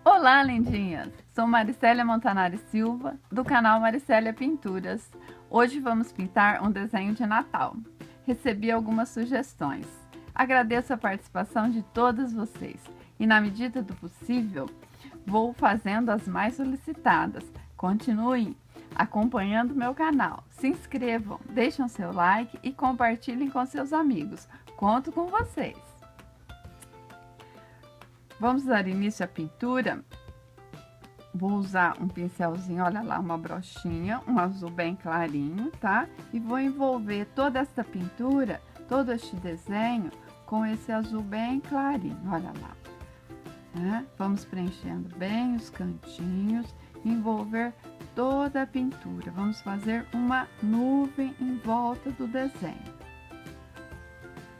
Olá, lindinhas! Sou Maricélia Montanari Silva, do canal Maricélia Pinturas. Hoje vamos pintar um desenho de Natal. Recebi algumas sugestões. Agradeço a participação de todas vocês e, na medida do possível, vou fazendo as mais solicitadas. Continuem acompanhando meu canal. Se inscrevam, deixem seu like e compartilhem com seus amigos. Conto com vocês! Vamos dar início à pintura. Vou usar um pincelzinho, olha lá, uma brochinha, um azul bem clarinho, tá? E vou envolver toda essa pintura, todo este desenho, com esse azul bem clarinho, olha lá. Né? Vamos preenchendo bem os cantinhos, envolver toda a pintura. Vamos fazer uma nuvem em volta do desenho.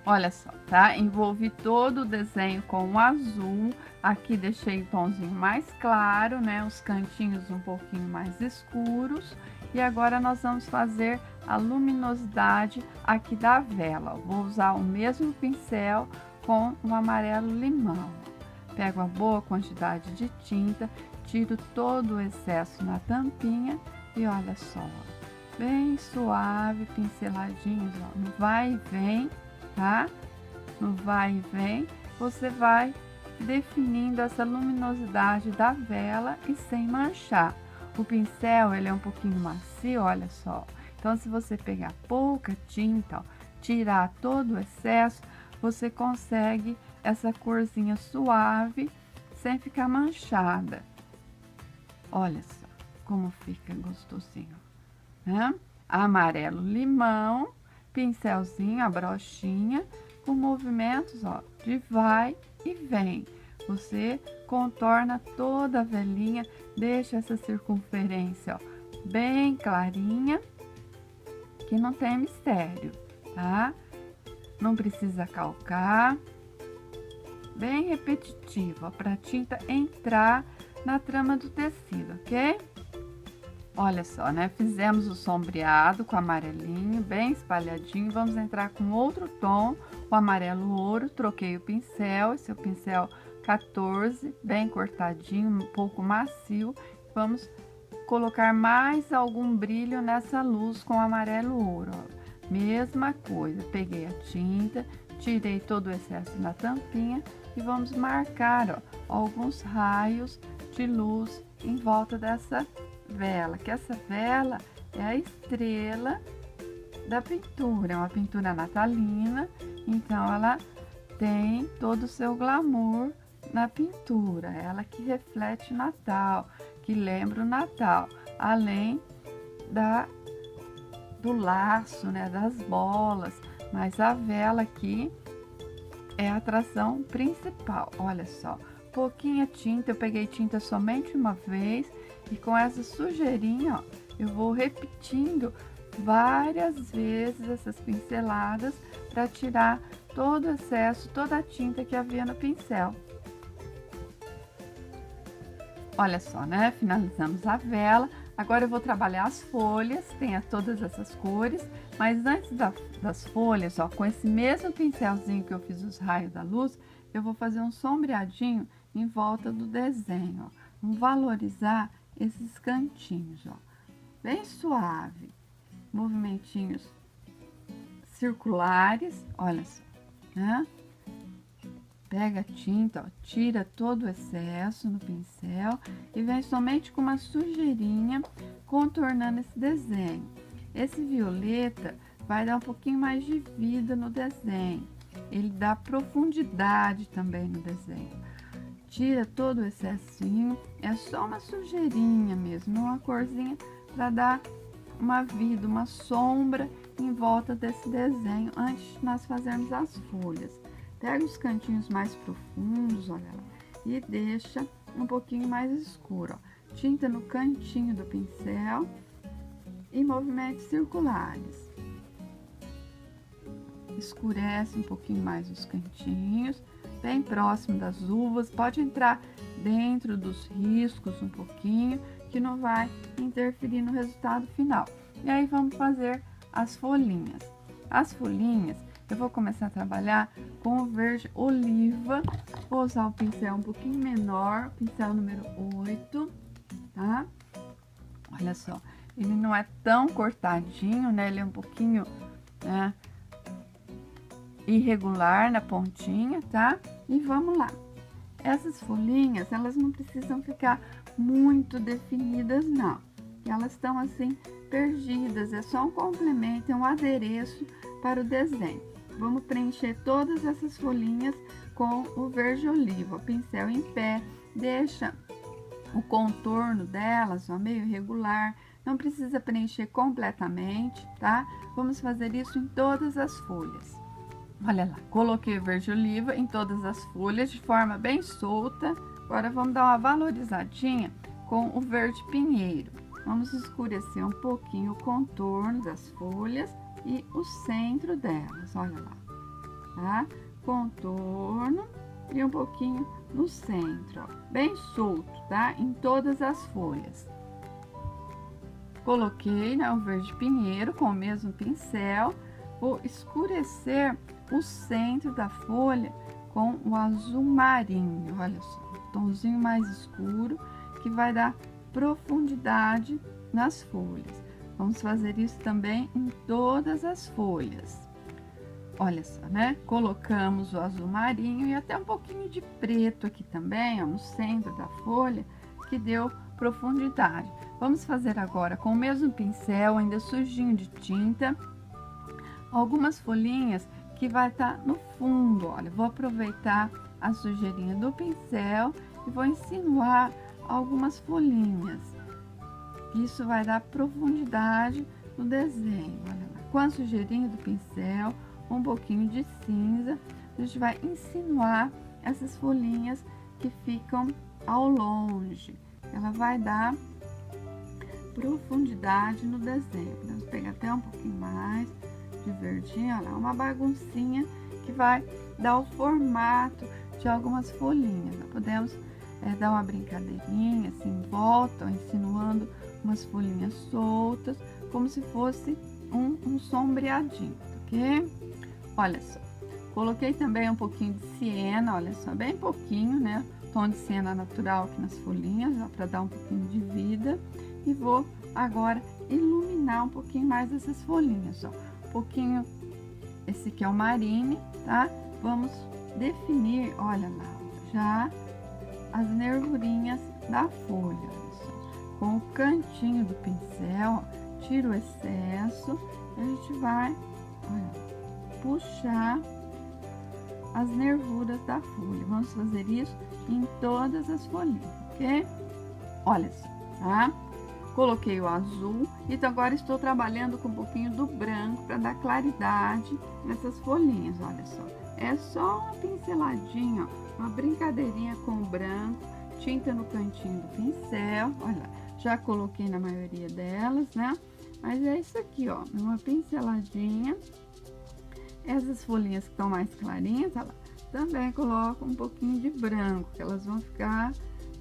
Olha só, tá? Envolvi todo o desenho com o azul. Aqui deixei o tomzinho mais claro, né? Os cantinhos um pouquinho mais escuros. E agora nós vamos fazer a luminosidade aqui da vela. Vou usar o mesmo pincel com o amarelo limão. Pego uma boa quantidade de tinta, tiro todo o excesso na tampinha e olha só, bem suave, pinceladinhos, ó, no vai e vem. Tá? No vai e vem, você vai definindo essa luminosidade da vela e sem manchar. O pincel, ele é um pouquinho macio, olha só. Então, se você pegar pouca tinta, ó, tirar todo o excesso, você consegue essa corzinha suave, sem ficar manchada. Olha só como fica gostosinho, né? Amarelo limão. Pincelzinho, a brochinha, com movimentos, ó, de vai e vem. Você contorna toda a velinha, deixa essa circunferência, ó, bem clarinha, que não tem mistério, tá? Não precisa calcar, bem repetitivo, ó, para a tinta entrar na trama do tecido, ok? Olha só, né? Fizemos o sombreado com amarelinho, bem espalhadinho. Vamos entrar com outro tom, o amarelo ouro. Troquei o pincel, esse é o pincel 14, bem cortadinho, um pouco macio. Vamos colocar mais algum brilho nessa luz com o amarelo ouro, ó. Mesma coisa, peguei a tinta, tirei todo o excesso na tampinha e vamos marcar, ó, alguns raios de luz em volta dessa vela, que essa vela é a estrela da pintura, é uma pintura natalina, então ela tem todo o seu glamour na pintura, ela que reflete o Natal, que lembra o Natal, além do laço, né, das bolas, mas a vela aqui é a atração principal. Olha só, pouquinha tinta, eu peguei tinta somente uma vez. E com essa sujeirinha, ó, eu vou repetindo várias vezes essas pinceladas para tirar todo o excesso, toda a tinta que havia no pincel. Olha só, né? Finalizamos a vela. Agora eu vou trabalhar as folhas, tem todas essas cores, mas antes das folhas, ó, com esse mesmo pincelzinho que eu fiz os raios da luz, eu vou fazer um sombreadinho em volta do desenho, ó. Vamos valorizar esses cantinhos, ó, bem suave, movimentinhos circulares, olha só, né? Pega a tinta, ó, tira todo o excesso no pincel e vem somente com uma sujeirinha contornando esse desenho. Esse violeta vai dar um pouquinho mais de vida no desenho, ele dá profundidade também no desenho. Tira todo o excessinho, é só uma sujeirinha mesmo, uma corzinha para dar uma vida, uma sombra em volta desse desenho antes de nós fazermos as folhas. Pega os cantinhos mais profundos, olha lá, e deixa um pouquinho mais escuro, ó. Tinta no cantinho do pincel e movimentos circulares. Escurece um pouquinho mais os cantinhos, bem próximo das uvas, pode entrar dentro dos riscos um pouquinho, que não vai interferir no resultado final. E aí vamos fazer as folhinhas. As folhinhas eu vou começar a trabalhar com o verde oliva. Vou usar o pincel um pouquinho menor, pincel número 8, tá? Olha só, ele não é tão cortadinho, né? Ele é um pouquinho, né, irregular na pontinha, tá? E vamos lá. Essas folhinhas, elas não precisam ficar muito definidas, não. Elas estão assim, perdidas, é só um complemento, é um adereço para o desenho. Vamos preencher todas essas folhinhas com o verde oliva, o pincel em pé, deixa o contorno delas, ó, meio irregular, não precisa preencher completamente, tá? Vamos fazer isso em todas as folhas. Olha lá, coloquei o verde oliva em todas as folhas de forma bem solta. Agora vamos dar uma valorizadinha com o verde pinheiro. Vamos escurecer um pouquinho o contorno das folhas e o centro delas, olha lá, tá? Contorno e um pouquinho no centro, ó, bem solto, tá? Em todas as folhas. Coloquei, né, o verde pinheiro com o mesmo pincel. Vou escurecer o centro da folha com o azul marinho, olha só, um tomzinho mais escuro que vai dar profundidade nas folhas. Vamos fazer isso também em todas as folhas. Olha só, né? Colocamos o azul marinho e até um pouquinho de preto aqui também, ó, no centro da folha, que deu profundidade. Vamos fazer agora com o mesmo pincel, ainda sujinho de tinta, algumas folhinhas que vai estar no fundo. Olha, vou aproveitar a sujeirinha do pincel e vou insinuar algumas folhinhas. Isso vai dar profundidade no desenho. Olha lá, com a sujeirinha do pincel, um pouquinho de cinza, a gente vai insinuar essas folhinhas que ficam ao longe. Ela vai dar profundidade no desenho. Podemos pegar até um pouquinho mais de verdinho, olha lá, uma baguncinha que vai dar o formato de algumas folhinhas. Nós podemos dar uma brincadeirinha assim em volta, insinuando umas folhinhas soltas, como se fosse um sombreadinho, ok? Olha só, coloquei também um pouquinho de siena, olha só, bem pouquinho, né? Tom de siena natural aqui nas folhinhas, para dar um pouquinho de vida. E vou agora iluminar um pouquinho mais essas folhinhas, ó. Um pouquinho, esse aqui é o marine, tá? Vamos definir, olha lá, já as nervurinhas da folha, olha só. Com o cantinho do pincel, ó, tira o excesso, e a gente vai, olha, puxar as nervuras da folha. Vamos fazer isso em todas as folhinhas, ok? Olha só, tá? Coloquei o azul, então agora estou trabalhando com um pouquinho do branco para dar claridade nessas folhinhas, olha só. É só uma pinceladinha, ó, uma brincadeirinha com o branco, tinta no cantinho do pincel, olha, já coloquei na maioria delas, né? Mas é isso aqui, ó, uma pinceladinha. Essas folhinhas que estão mais clarinhas, olha lá, também coloco um pouquinho de branco, que elas vão ficar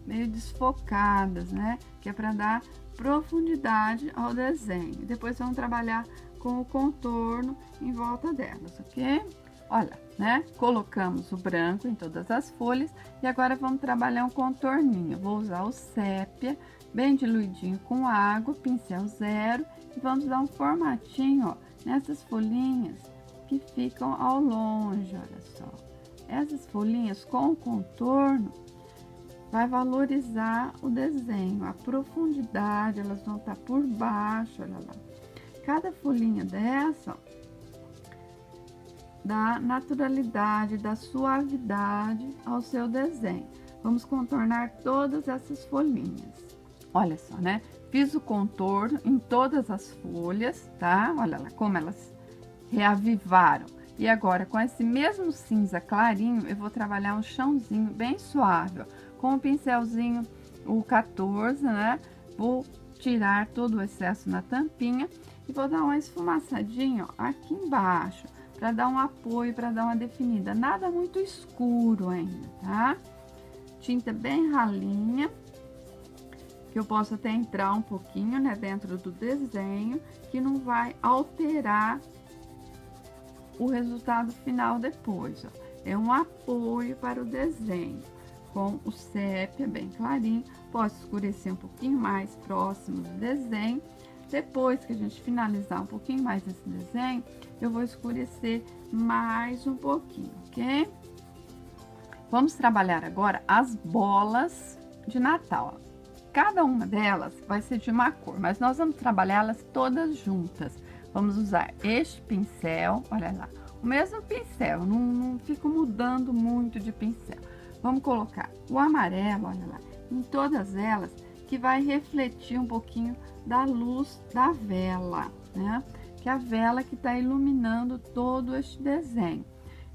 meio desfocadas, né? Que é para dar profundidade ao desenho. Depois vamos trabalhar com o contorno em volta delas, ok? Olha, né? Colocamos o branco em todas as folhas e agora vamos trabalhar um contorninho. Vou usar o sépia, bem diluidinho com água, pincel zero, e vamos dar um formatinho, ó, nessas folhinhas que ficam ao longe, olha só. Essas folhinhas com o contorno vai valorizar o desenho, a profundidade, elas vão estar por baixo, olha lá. Cada folhinha dessa, ó, dá naturalidade, dá suavidade ao seu desenho. Vamos contornar todas essas folhinhas. Olha só, né? Fiz o contorno em todas as folhas, tá? Olha lá como elas reavivaram. E agora, com esse mesmo cinza clarinho, eu vou trabalhar um chãozinho bem suave, ó, com o pincelzinho, o 14, né? Vou tirar todo o excesso na tampinha e vou dar uma esfumaçadinha, ó, aqui embaixo, para dar um apoio, para dar uma definida. Nada muito escuro ainda, tá? Tinta bem ralinha, que eu posso até entrar um pouquinho, né, dentro do desenho, que não vai alterar o resultado final depois, ó. É um apoio para o desenho. Com o sépia bem clarinho, posso escurecer um pouquinho mais próximo do desenho. Depois que a gente finalizar um pouquinho mais esse desenho, eu vou escurecer mais um pouquinho, ok? Vamos trabalhar agora as bolas de Natal. Cada uma delas vai ser de uma cor, mas nós vamos trabalhá-las todas juntas. Vamos usar este pincel, olha lá, o mesmo pincel, não fico mudando muito de pincel. Vamos colocar o amarelo, olha lá, em todas elas, que vai refletir um pouquinho da luz da vela, né? Que é a vela que está iluminando todo este desenho.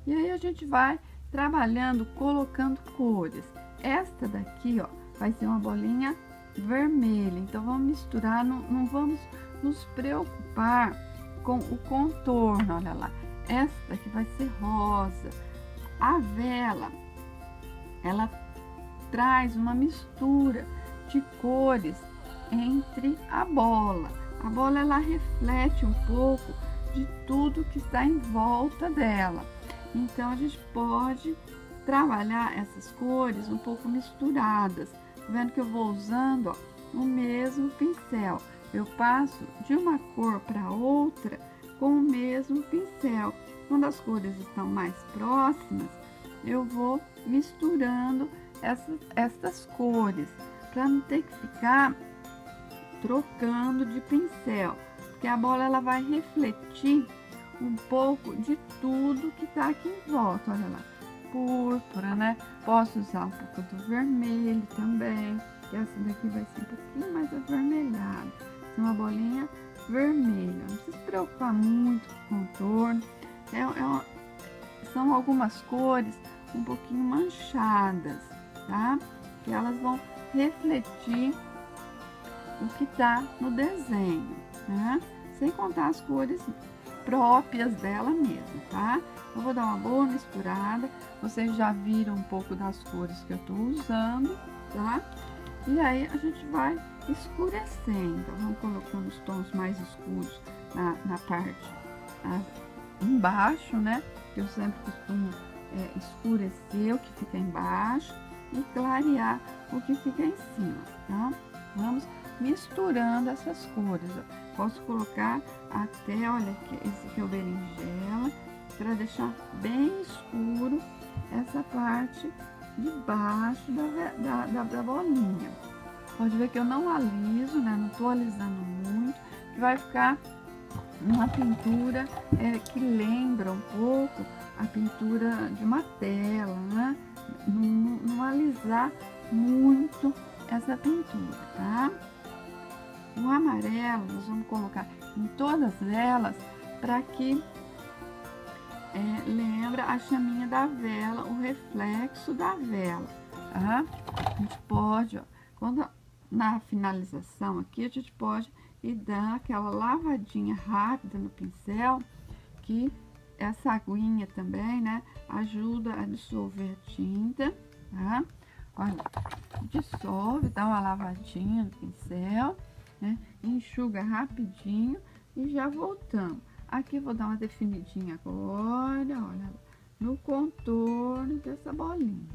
E aí a gente vai trabalhando, colocando cores. Esta daqui, ó, vai ser uma bolinha vermelha. Então, vamos misturar, não vamos nos preocupar com o contorno, olha lá. Esta daqui vai ser rosa. A vela, ela traz uma mistura de cores entre a bola. A bola, ela reflete um pouco de tudo que está em volta dela. Então, a gente pode trabalhar essas cores um pouco misturadas. Tá vendo que eu vou usando, ó, o mesmo pincel. Eu passo de uma cor para outra com o mesmo pincel. Quando as cores estão mais próximas, eu vou misturando essas cores, para não ter que ficar trocando de pincel, porque a bola ela vai refletir um pouco de tudo que tá aqui em volta. Olha lá, púrpura, né? Posso usar um pouco do vermelho também, que essa daqui vai ser um pouquinho mais avermelhada. Essa é uma bolinha vermelha, não precisa se preocupar muito com o contorno. São algumas cores um pouquinho manchadas, tá? Que elas vão refletir o que tá no desenho, né? Sem contar as cores próprias dela mesmo, tá? Eu vou dar uma boa misturada. Vocês já viram um pouco das cores que eu tô usando, tá? E aí a gente vai escurecendo. Vamos colocando os tons mais escuros na parte embaixo, né? Eu sempre costumo escurecer o que fica embaixo e clarear o que fica em cima, tá? Vamos misturando essas cores, ó. Posso colocar até, olha, esse aqui é o berinjela, para deixar bem escuro essa parte de baixo da bolinha. Pode ver que eu não aliso, né? Não tô alisando muito, que vai ficar uma pintura que lembra um pouco a pintura de uma tela, né? Não alisar muito essa pintura, tá? O amarelo nós vamos colocar em todas elas para que lembra a chaminha da vela, o reflexo da vela, tá? A gente pode, ó, quando na finalização aqui, a gente pode ir dar aquela lavadinha rápida no pincel, que essa aguinha também, né, ajuda a dissolver a tinta, tá? Olha, dissolve, dá uma lavadinha no pincel, né, enxuga rapidinho e já voltamos. Aqui vou dar uma definidinha agora, olha, no contorno dessa bolinha.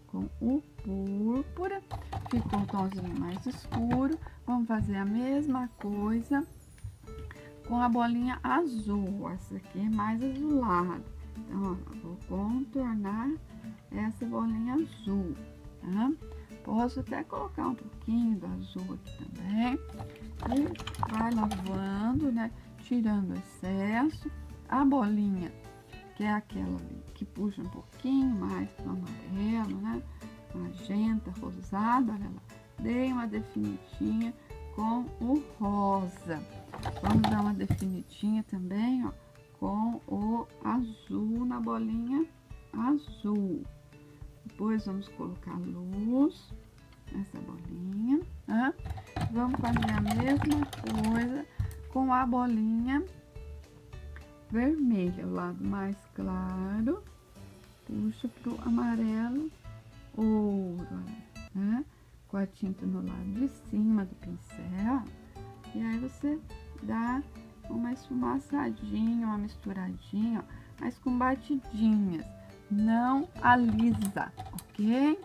Com o púrpura, ficou um tomzinho mais escuro. Vamos fazer a mesma coisa com a bolinha azul. Essa aqui é mais azulada. Então, ó, vou contornar essa bolinha azul, tá? Posso até colocar um pouquinho do azul aqui também. E vai lavando, né? Tirando o excesso. A bolinha, que é aquela ali, que puxa um pouquinho mais pro amarelo, né? Magenta, rosado, olha lá. Dei uma definidinha com o rosa. Vamos dar uma definidinha também, ó, com o azul na bolinha azul. Depois vamos colocar luz nessa bolinha, tá? Vamos fazer a mesma coisa com a bolinha vermelha, o lado mais claro, puxa pro amarelo ouro, né? Com a tinta no lado de cima do pincel, e aí você dá uma esfumaçadinha, uma misturadinha, ó, mas com batidinhas, não alisa, ok?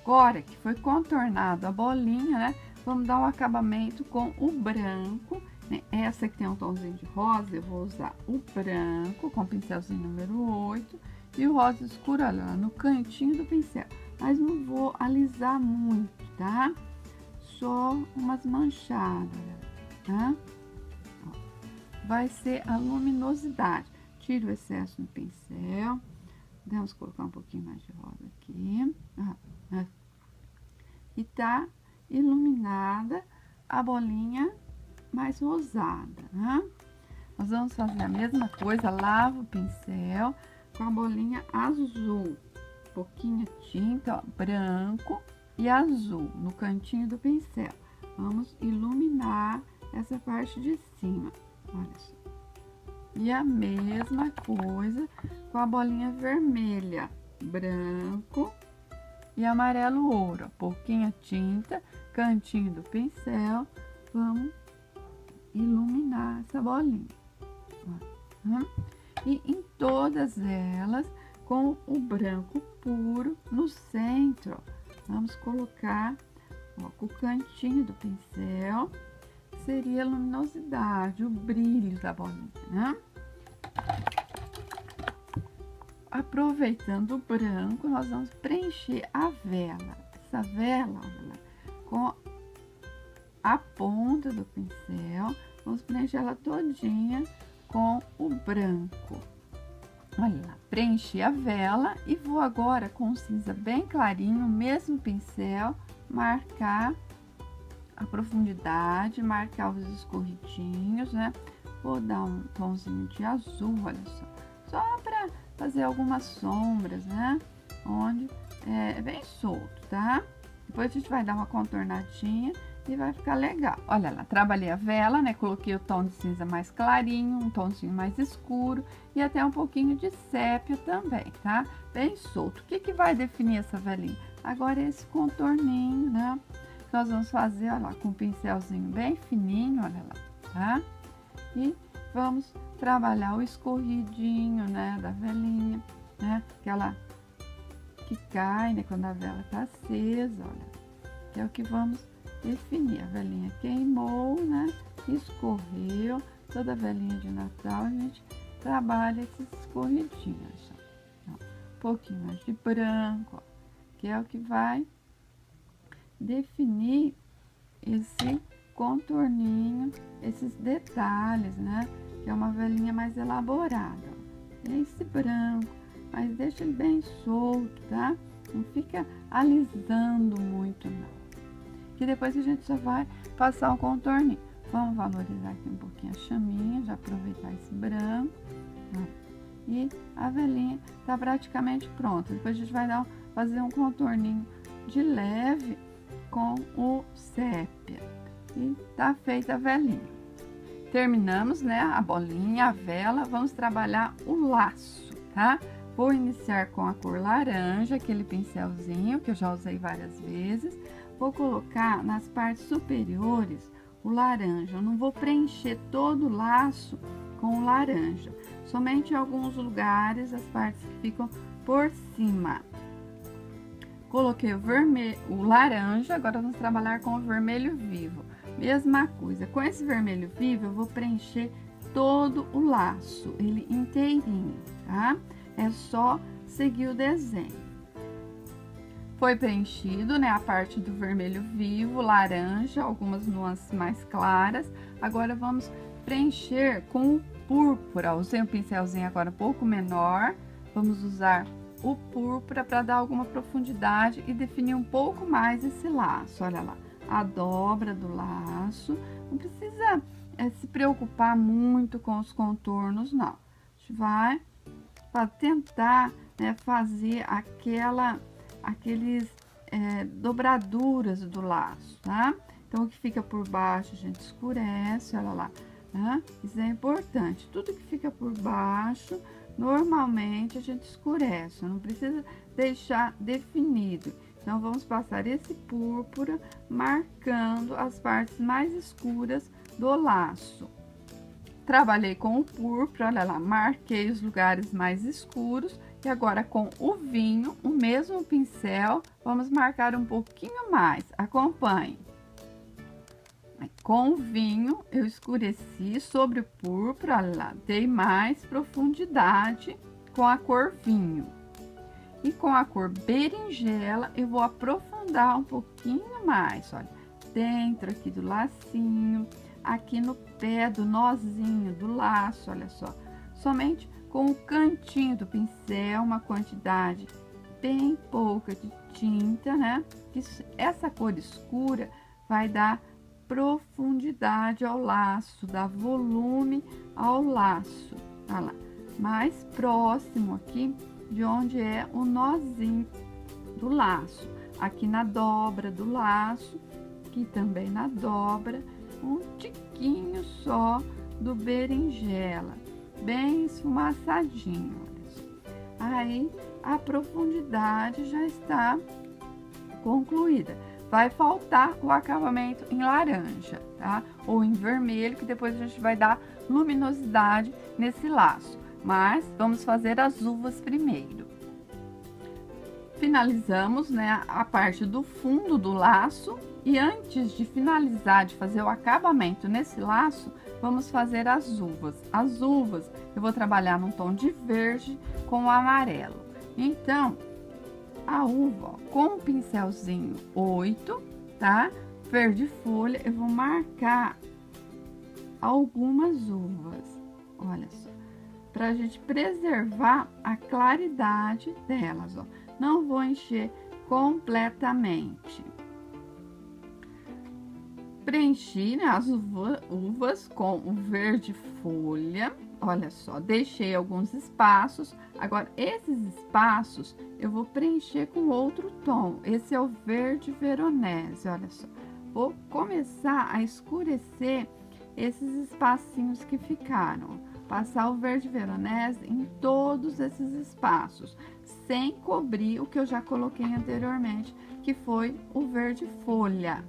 Agora que foi contornado a bolinha, né? Vamos dar um acabamento com o branco, né? Essa que tem um tomzinho de rosa, eu vou usar o branco com o pincelzinho número 8 e o rosa escuro, olha lá, no cantinho do pincel. Mas não vou alisar muito, tá? Só umas manchadas, tá? Ó, vai ser a luminosidade. Tira o excesso no pincel. Vamos colocar um pouquinho mais de rosa aqui. E tá iluminada a bolinha mais rosada, né? Nós vamos fazer a mesma coisa, lava o pincel com a bolinha azul. Pouquinha tinta, ó, branco e azul no cantinho do pincel. Vamos iluminar essa parte de cima, olha só. E a mesma coisa com a bolinha vermelha, branco e amarelo ouro. Pouquinha tinta, cantinho do pincel, vamos iluminar essa bolinha. E em todas elas, com o branco puro no centro, ó, vamos colocar, ó, com o cantinho do pincel, seria a luminosidade, o brilho da bolinha, né? Aproveitando o branco, nós vamos preencher a vela. Essa vela, olha lá, com a ponta do pincel, vamos preencher ela todinha com o branco. Olha lá, preenchi a vela e vou agora com cinza bem clarinho, o mesmo pincel, marcar a profundidade, marcar os escorridinhos, né? Vou dar um tomzinho de azul, olha só para fazer algumas sombras, né? Onde é bem solto, tá? Depois a gente vai dar uma contornadinha e vai ficar legal. Olha lá, trabalhei a vela, né? Coloquei o tom de cinza mais clarinho, um tomzinho mais escuro e até um pouquinho de sépia também, tá? Bem solto. O que que vai definir essa velinha? Agora esse contorninho, né? Que nós vamos fazer, olha lá, com um pincelzinho bem fininho, olha lá, tá? E vamos trabalhar o escorridinho, né, da velinha, né? Aquela que cai, né, quando a vela tá acesa, olha. Que é o que vamos definir. A velinha queimou, né? Escorreu. Toda velinha de Natal a gente trabalha esses escorridinhos. Ó. Um pouquinho mais de branco, ó, que é o que vai definir esse contorninho, esses detalhes, né? Que é uma velinha mais elaborada. Ó. Esse branco, mas deixa ele bem solto, tá? Não fica alisando muito, não. Que depois a gente só vai passar o contorninho. Vamos valorizar aqui um pouquinho a chaminha, já aproveitar esse branco. Ó. E a velinha tá praticamente pronta. Depois a gente vai fazer um contorninho de leve com o sépia. E tá feita a velinha. Terminamos, né, a bolinha, a vela. Vamos trabalhar o laço, tá? Vou iniciar com a cor laranja, aquele pincelzinho que eu já usei várias vezes. Vou colocar nas partes superiores o laranja. Eu não vou preencher todo o laço com o laranja. Somente em alguns lugares, as partes que ficam por cima. Coloquei o vermelho, o laranja, agora vamos trabalhar com o vermelho vivo. Mesma coisa, com esse vermelho vivo eu vou preencher todo o laço, ele inteirinho, tá? É só seguir o desenho. Foi preenchido, né, a parte do vermelho vivo, laranja, algumas nuances mais claras. Agora vamos preencher com o púrpura. Usei um pincelzinho agora um pouco menor. Vamos usar o púrpura para dar alguma profundidade e definir um pouco mais esse laço. Olha lá, a dobra do laço. Não precisa se preocupar muito com os contornos, não. A gente vai tentar, né, fazer aqueles dobraduras do laço, tá? Então, o que fica por baixo a gente escurece, olha lá, tá? Isso é importante. Tudo que fica por baixo, normalmente a gente escurece, não precisa deixar definido. Então, vamos passar esse púrpura marcando as partes mais escuras do laço. trabalhei com o púrpura, olha lá, marquei os lugares mais escuros. E agora com o vinho, o mesmo pincel, vamos marcar um pouquinho mais. Acompanhe. Com o vinho, eu escureci sobre o púrpura, olha lá, dei mais profundidade com a cor vinho. E com a cor berinjela, eu vou aprofundar um pouquinho mais, olha, dentro aqui do lacinho, aqui no pé do nozinho do laço, olha só. Somente com o cantinho do pincel, uma quantidade bem pouca de tinta, né? Essa cor escura vai dar profundidade ao laço, dá volume ao laço. Olha lá, mais próximo aqui de onde é o nozinho do laço. Aqui na dobra do laço, aqui também na dobra, um tiquinho só do berinjela, bem esfumaçadinho. Aí a profundidade já está concluída. Vai faltar o acabamento em laranja, tá? Ou em vermelho, que depois a gente vai dar luminosidade nesse laço. Mas vamos fazer as uvas primeiro. Finalizamos, né, a parte do fundo do laço. E antes de finalizar, de fazer o acabamento nesse laço, vamos fazer as uvas. As uvas eu vou trabalhar num tom de verde com o amarelo. Então, a uva, ó, com o pincelzinho 8, tá? Verde folha, eu vou marcar algumas uvas, olha só, pra gente preservar a claridade delas, ó. Não vou encher completamente. Preenchi, né, as uvas com o verde folha, olha só, deixei alguns espaços. Agora, esses espaços eu vou preencher com outro tom. Esse é o verde veronese, olha só. Vou começar a escurecer esses espacinhos que ficaram. Passar o verde veronese em todos esses espaços, sem cobrir o que eu já coloquei anteriormente, que foi o verde folha.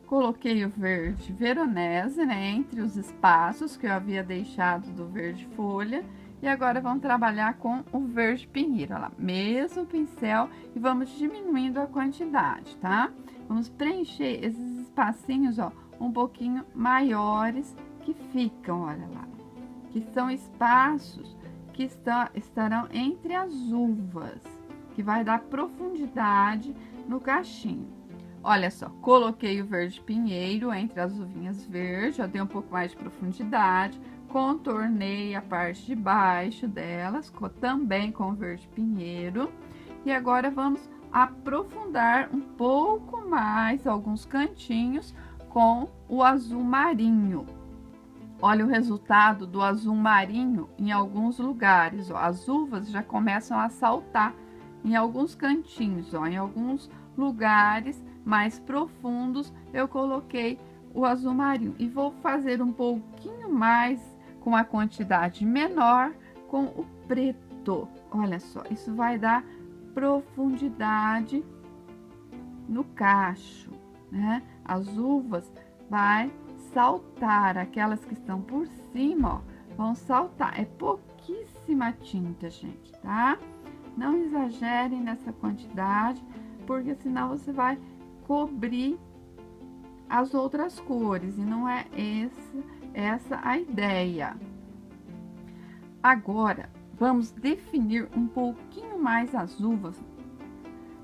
Coloquei o verde veronese, né, entre os espaços que eu havia deixado do verde folha. E agora vamos trabalhar com o verde pinheiro, olha lá, mesmo pincel, e vamos diminuindo a quantidade, tá? Vamos preencher esses espacinhos, ó, um pouquinho maiores que ficam, olha lá. Que são espaços que estarão entre as uvas, que vai dar profundidade no cachinho. Olha só, coloquei o verde pinheiro entre as uvinhas verdes, já dei um pouco mais de profundidade, contornei a parte de baixo delas, também com o verde pinheiro. E agora vamos aprofundar um pouco mais alguns cantinhos com o azul marinho. Olha o resultado do azul marinho em alguns lugares, ó. As uvas já começam a saltar em alguns cantinhos, ó, em alguns lugares mais profundos eu coloquei o azul marinho. E vou fazer um pouquinho mais, com a quantidade menor, com o preto. Olha só, isso vai dar profundidade no cacho, né? As uvas vai saltar, aquelas que estão por cima, ó, vão saltar. É pouquíssima tinta, gente, tá? Não exagerem nessa quantidade, porque senão você vai cobrir as outras cores, e não é essa a ideia. Agora, vamos definir um pouquinho mais as uvas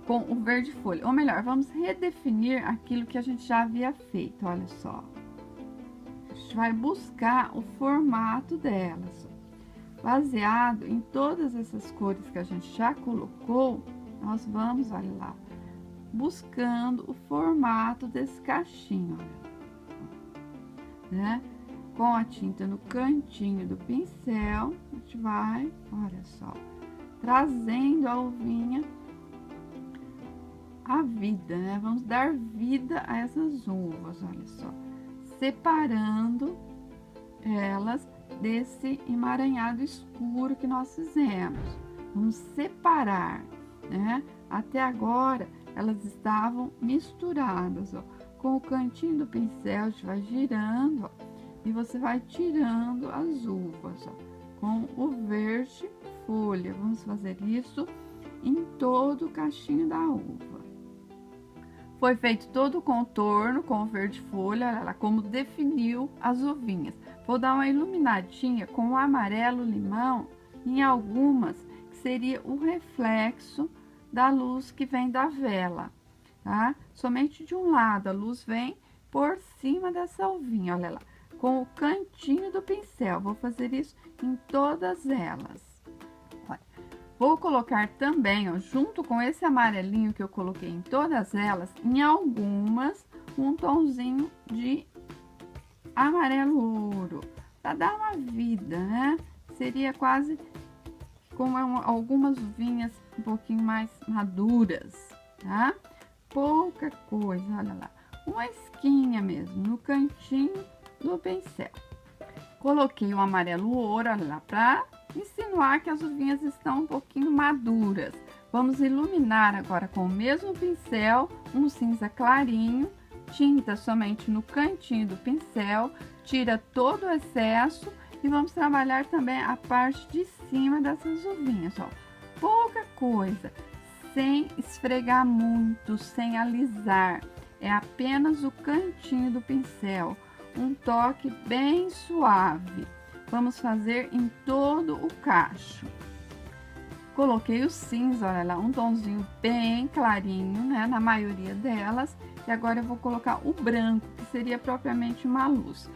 com o verde folha, ou melhor, vamos redefinir aquilo que a gente já havia feito, olha só. A gente vai buscar o formato delas. Baseado em todas essas cores que a gente já colocou, nós vamos, olha lá, buscando o formato desse cachinho, né? Com a tinta no cantinho do pincel, a gente vai, olha só, trazendo a uvinha à vida, né? Vamos dar vida a essas uvas, olha só, separando elas desse emaranhado escuro que nós fizemos. Vamos separar, né? Até agora elas estavam misturadas, ó. Com o cantinho do pincel, a gente vai girando, ó, e você vai tirando as uvas, ó, com o verde folha. Vamos fazer isso em todo o cachinho da uva. Foi feito todo o contorno com o verde folha, olha lá como definiu as uvinhas. Vou dar uma iluminadinha com o amarelo limão em algumas, que seria o reflexo da luz que vem da vela, tá? Somente de um lado, a luz vem por cima dessa uvinha, olha lá, com o cantinho do pincel. Vou fazer isso em todas elas. Olha, vou colocar também, ó, junto com esse amarelinho que eu coloquei em todas elas, em algumas, um tomzinho de amarelo ouro, para dar uma vida, né? Seria quase como algumas uvinhas um pouquinho mais maduras, tá? Pouca coisa, olha lá, uma esquinha mesmo, no cantinho do pincel. Coloquei o amarelo ouro, olha lá, para insinuar que as uvinhas estão um pouquinho maduras. Vamos iluminar agora com o mesmo pincel, um cinza clarinho, tinta somente no cantinho do pincel, tira todo o excesso e vamos trabalhar também a parte de cima dessas uvinhas, ó. Pouca coisa, sem esfregar muito, sem alisar, é apenas o cantinho do pincel, um toque bem suave. Vamos fazer em todo o cacho. Coloquei o cinza, olha lá, um tomzinho bem clarinho, né, na maioria delas. E agora eu vou colocar o branco, que seria propriamente uma luz.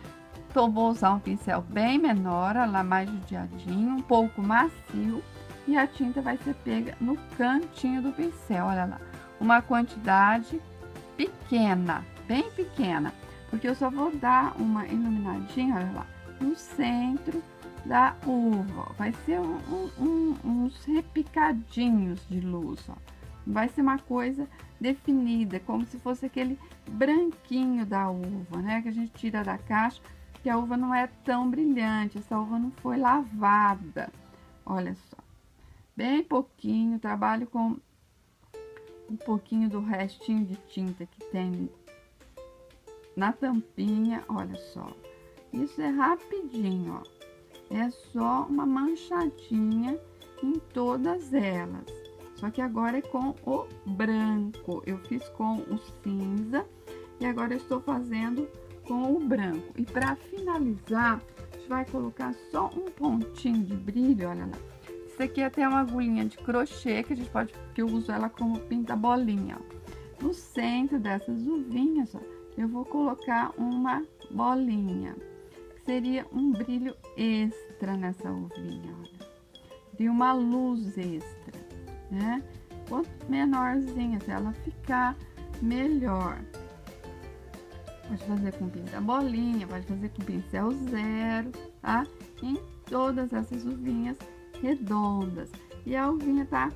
Então, vou usar um pincel bem menor, olha lá, mais judiadinho, um pouco macio. E a tinta vai ser pega no cantinho do pincel, olha lá. Uma quantidade pequena, bem pequena, porque eu só vou dar uma iluminadinha, olha lá, no centro da uva. Vai ser uns repicadinhos de luz, ó. Vai ser uma coisa definida, como se fosse aquele branquinho da uva, né? Que a gente tira da caixa, que a uva não é tão brilhante, essa uva não foi lavada. Olha só, bem pouquinho, trabalho com um pouquinho do restinho de tinta que tem na tampinha, olha só. Isso é rapidinho, ó. É só uma manchadinha em todas elas. Só que agora é com o branco. Eu fiz com o cinza e agora eu estou fazendo com o branco. E para finalizar, a gente vai colocar só um pontinho de brilho, olha lá. Isso aqui é até uma agulhinha de crochê que a gente pode, que eu uso ela como pinta-bolinha, ó. No centro dessas uvinhas, ó, eu vou colocar uma bolinha. Seria um brilho extra nessa uvinha, olha. De uma luz extra, né? Quanto menorzinha, se ela ficar melhor. Pode fazer com pinta-bolinha, pode fazer com pincel zero, tá? Em todas essas uvinhas redondas. E a uvinha tá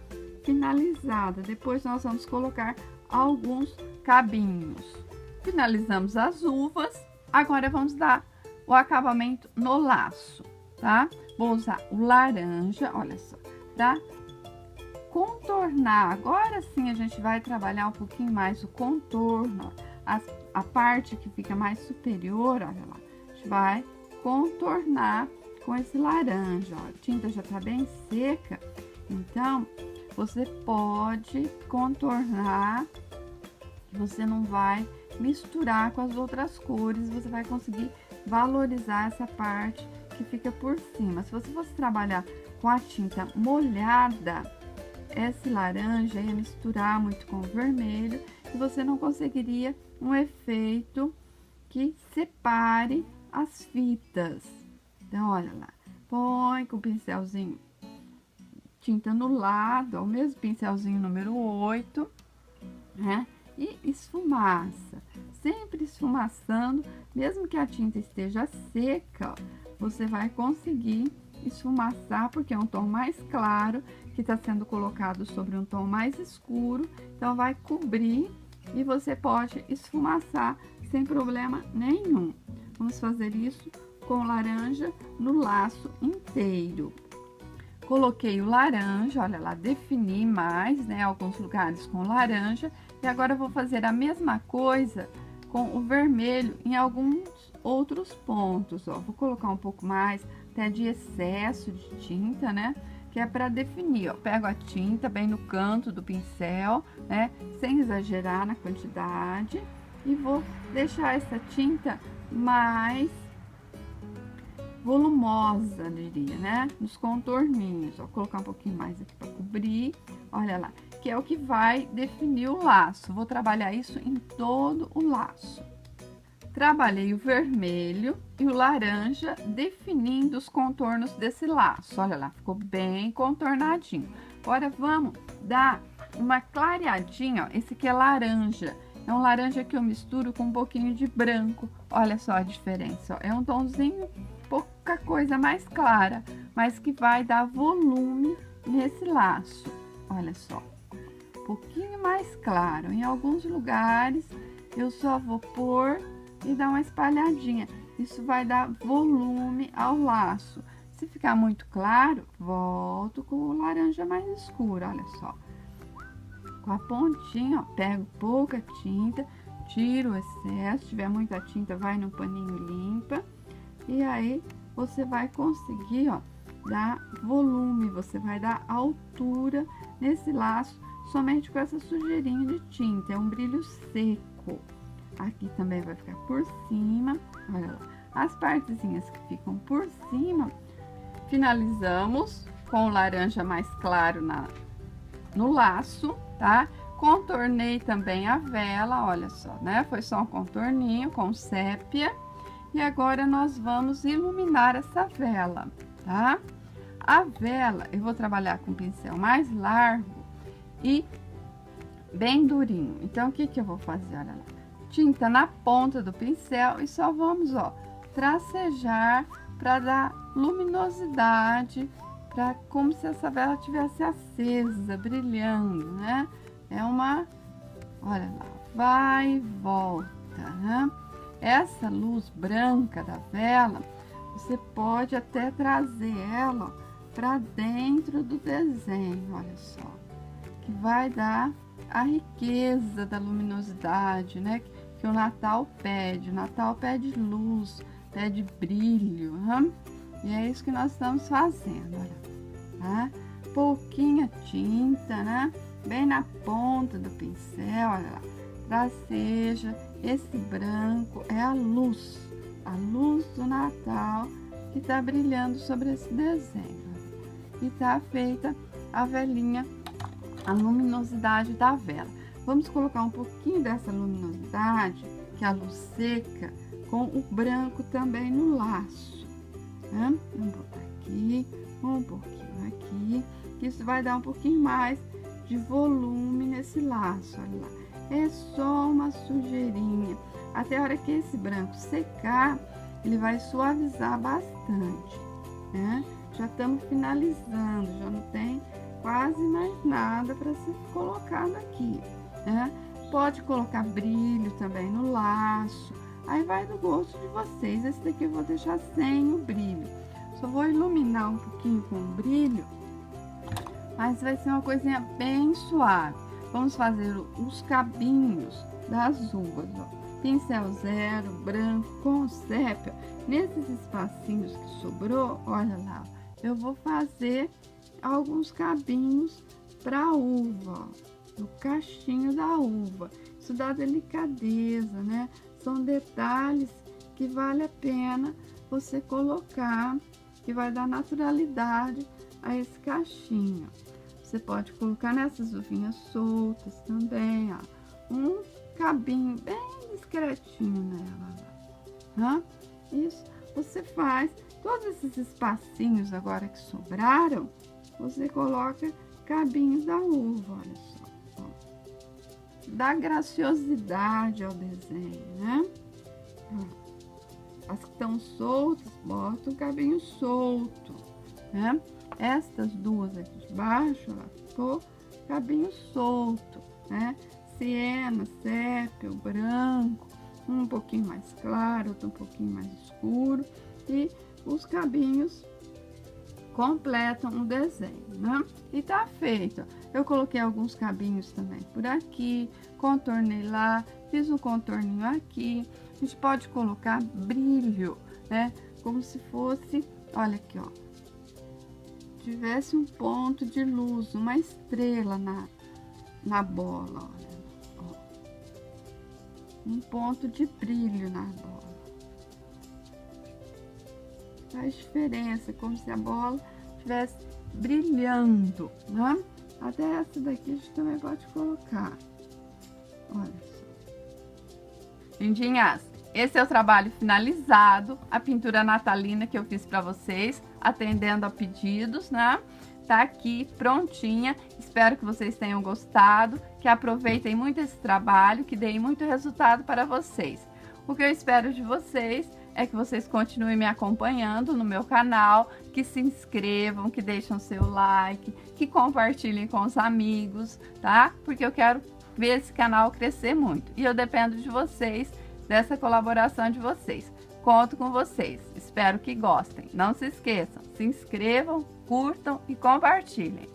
finalizada. Depois nós vamos colocar alguns cabinhos. Finalizamos as uvas. Agora vamos dar o acabamento no laço, tá? Vou usar o laranja, olha só, pra contornar. Agora sim a gente vai trabalhar um pouquinho mais o contorno, a parte que fica mais superior, olha lá. A gente vai contornar com esse laranja, ó. A tinta já tá bem seca, então você pode contornar, você não vai misturar com as outras cores, você vai conseguir valorizar essa parte que fica por cima. Se você fosse trabalhar com a tinta molhada, esse laranja ia misturar muito com o vermelho e você não conseguiria um efeito que separe as fitas. Então, olha lá, põe com o pincelzinho tinta no lado, ó, o mesmo pincelzinho número 8, né? E esfumaça, sempre esfumaçando, mesmo que a tinta esteja seca, ó, você vai conseguir esfumaçar, porque é um tom mais claro que está sendo colocado sobre um tom mais escuro, então vai cobrir e você pode esfumaçar sem problema nenhum. Vamos fazer isso com laranja no laço inteiro. Coloquei o laranja, olha lá, defini mais, né, alguns lugares com laranja. E agora eu vou fazer a mesma coisa com o vermelho em alguns outros pontos, ó. Vou colocar um pouco mais, até de excesso de tinta, né? Que é para definir, ó. Pego a tinta bem no canto do pincel, né? Sem exagerar na quantidade. E vou deixar essa tinta mais volumosa, diria, né? Nos contorninhos, ó. Vou colocar um pouquinho mais aqui para cobrir, olha lá. Que é o que vai definir o laço. Vou trabalhar isso em todo o laço. Trabalhei o vermelho e o laranja definindo os contornos desse laço. Olha lá, ficou bem contornadinho. Agora vamos dar uma clareadinha, ó. Esse aqui é laranja. É um laranja que eu misturo com um pouquinho de branco. Olha só a diferença, ó. É um tomzinho, pouca coisa mais clara, mas que vai dar volume nesse laço. Olha só, um pouquinho mais claro. Em alguns lugares eu só vou pôr e dar uma espalhadinha. Isso vai dar volume ao laço. Se ficar muito claro, volto com o laranja mais escuro, olha só. Com a pontinha, ó, pego pouca tinta, tiro o excesso. Se tiver muita tinta, vai no paninho limpa. E aí, você vai conseguir, ó, dar volume, você vai dar altura nesse laço, somente com essa sujeirinha de tinta. É um brilho seco. Aqui também vai ficar por cima, olha lá. As partezinhas que ficam por cima, finalizamos com o laranja mais claro no laço, tá? Contornei também a vela, olha só, né? Foi só um contorninho com sépia. E agora nós vamos iluminar essa vela, tá? A vela, eu vou trabalhar com um pincel mais largo e bem durinho. Então, o que que eu vou fazer? Olha lá. Tinta na ponta do pincel e só vamos, ó, tracejar para dar luminosidade, para como se essa vela tivesse acesa, brilhando, né? É uma, olha lá, vai e volta, né? Essa luz branca da vela, você pode até trazer ela para dentro do desenho, olha só, que vai dar a riqueza da luminosidade, né? Que o Natal pede. O Natal pede luz, pede brilho, hein? E é isso que nós estamos fazendo, olha, tá? Pouquinha tinta, né? Bem na ponta do pincel, olha lá. Traceja, esse branco é a luz do Natal que tá brilhando sobre esse desenho. E tá feita a velinha, a luminosidade da vela. Vamos colocar um pouquinho dessa luminosidade, que é a luz seca, com o branco também no laço, né? Vamos botar aqui, um pouquinho aqui, que isso vai dar um pouquinho mais de volume nesse laço, olha lá. É só uma sujeirinha. Até a hora que esse branco secar, ele vai suavizar bastante, né? Já estamos finalizando, já não tem quase mais nada para ser colocado aqui, né? Pode colocar brilho também no laço, aí vai do gosto de vocês. Esse daqui eu vou deixar sem o brilho, só vou iluminar um pouquinho com o brilho, mas vai ser uma coisinha bem suave. Vamos fazer os cabinhos das uvas, ó. Pincel zero, branco, com sépia. Nesses espacinhos que sobrou, olha lá, eu vou fazer alguns cabinhos para a uva, ó, no cachinho da uva. Isso dá delicadeza, né? São detalhes que vale a pena você colocar, que vai dar naturalidade a esse cachinho. Você pode colocar nessas uvinhas soltas também, ó, um cabinho bem discretinho nela, né? Isso, você faz todos esses espacinhos agora que sobraram, você coloca cabinhos da uva, olha só, ó. Dá graciosidade ao desenho, né? As que estão soltas, bota um cabinho solto, né? Estas duas aqui de baixo, ó, ficou cabinho solto, né? Siena, sépia, o branco, um pouquinho mais claro, outro um pouquinho mais escuro, e os cabinhos completam o desenho, né? E tá feito. Eu coloquei alguns cabinhos também por aqui, contornei lá, fiz um contorninho aqui. A gente pode colocar brilho, né? Como se fosse, olha aqui, ó, tivesse um ponto de luz, uma estrela na bola, olha, ó. Um ponto de brilho na bola. Faz diferença, como se a bola estivesse brilhando, né? Até essa daqui a gente também pode colocar. Olha só. Lindinhas, esse é o trabalho finalizado, a pintura natalina que eu fiz para vocês, atendendo a pedidos, né? Tá aqui prontinha, espero que vocês tenham gostado, que aproveitem muito esse trabalho, que dê muito resultado para vocês. O que eu espero de vocês é que vocês continuem me acompanhando no meu canal, que se inscrevam, que deixem seu like, que compartilhem com os amigos, tá? Porque eu quero ver esse canal crescer muito. E eu dependo de vocês, dessa colaboração de vocês. Conto com vocês. Espero que gostem. Não se esqueçam, se inscrevam, curtam e compartilhem.